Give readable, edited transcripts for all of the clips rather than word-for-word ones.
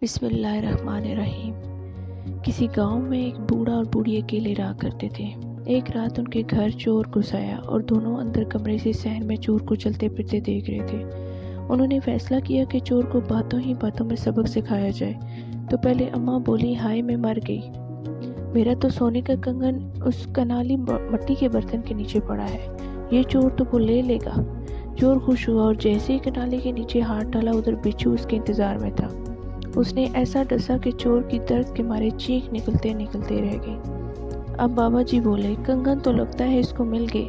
بسم اللہ الرحمن الرحیم۔ کسی گاؤں میں ایک بوڑھا اور بوڑھی اکیلے رہا کرتے تھے۔ ایک رات ان کے گھر چور گھس آیا اور دونوں اندر کمرے سے صحن میں چور کو چلتے پھرتے دیکھ رہے تھے۔ انہوں نے فیصلہ کیا کہ چور کو باتوں ہی باتوں میں سبق سکھایا جائے۔ تو پہلے اماں بولی، ہائے میں مر گئی، میرا تو سونے کا کنگن اس کنالی مٹی کے برتن کے نیچے پڑا ہے، یہ چور تو وہ لے لے گا۔ چور خوش ہوا اور جیسے ہی کنالے کے نیچے ہاتھ ڈالا، ادھر بچھو اس کے انتظار میں تھا۔ اس نے ایسا ڈسا کہ چور کی درد کے مارے چیخ نکلتے نکلتے رہ گئی۔ اب بابا جی بولے، کنگن تو لگتا ہے اس کو مل گئے،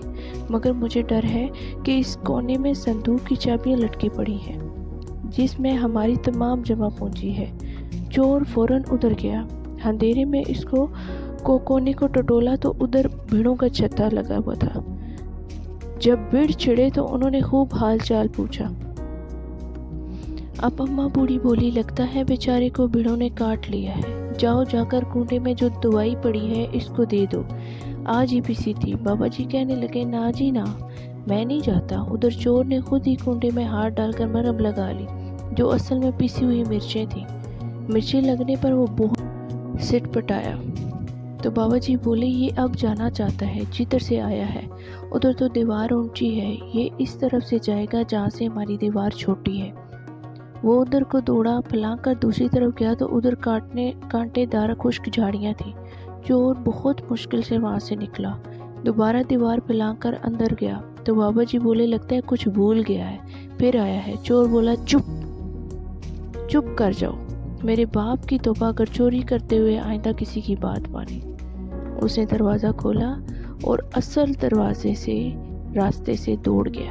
مگر مجھے ڈر ہے کہ اس کونے میں صندوق کی چابیاں لٹکی پڑی ہیں جس میں ہماری تمام جمع پونجی ہے۔ چور فوراً ادھر گیا، اندھیرے میں اس کو کونے کو ٹٹولا تو ادھر بھیڑوں کا چھتا لگا ہوا تھا۔ جب بھیڑ چھڑے تو انہوں نے خوب حال چال پوچھا۔ اب اماں بوڑھی بولی، لگتا ہے بیچارے کو بھیڑوں نے کاٹ لیا ہے، جاؤ جا کر کنڈے میں جو دوائی پڑی ہے اس کو دے دو، آج ہی پیسی تھی۔ بابا جی کہنے لگے، نا جی نا، میں نہیں جاتا۔ ادھر چور نے خود ہی کنڈے میں ہاتھ ڈال کر مرہم لگا لی، جو اصل میں پیسی ہوئی مرچیں تھیں۔ مرچیں لگنے پر وہ بہت سٹ پٹایا۔ تو بابا جی بولے، یہ اب جانا چاہتا ہے، جدھر سے آیا ہے۔ ادھر تو دیوار اونچی ہے، یہ اس طرف سے جائے گا جہاں سے ہماری دیوار چھوٹی ہے۔ وہ ادھر کو دوڑا، پھلانگ کر دوسری طرف گیا تو ادھر کانٹے دار خشک جھاڑیاں تھیں۔ چور بہت مشکل سے وہاں سے نکلا، دوبارہ دیوار پھلانگ کر اندر گیا تو بابا جی بولے، لگتا ہے کچھ بھول گیا ہے، پھر آیا ہے۔ چور بولا، چپ کر جاؤ، میرے باپ کی توبہ، اگر چوری کرتے ہوئے آئندہ کسی کی بات مانی۔ اس نے دروازہ کھولا اور اصل دروازے سے راستے سے دوڑ گیا۔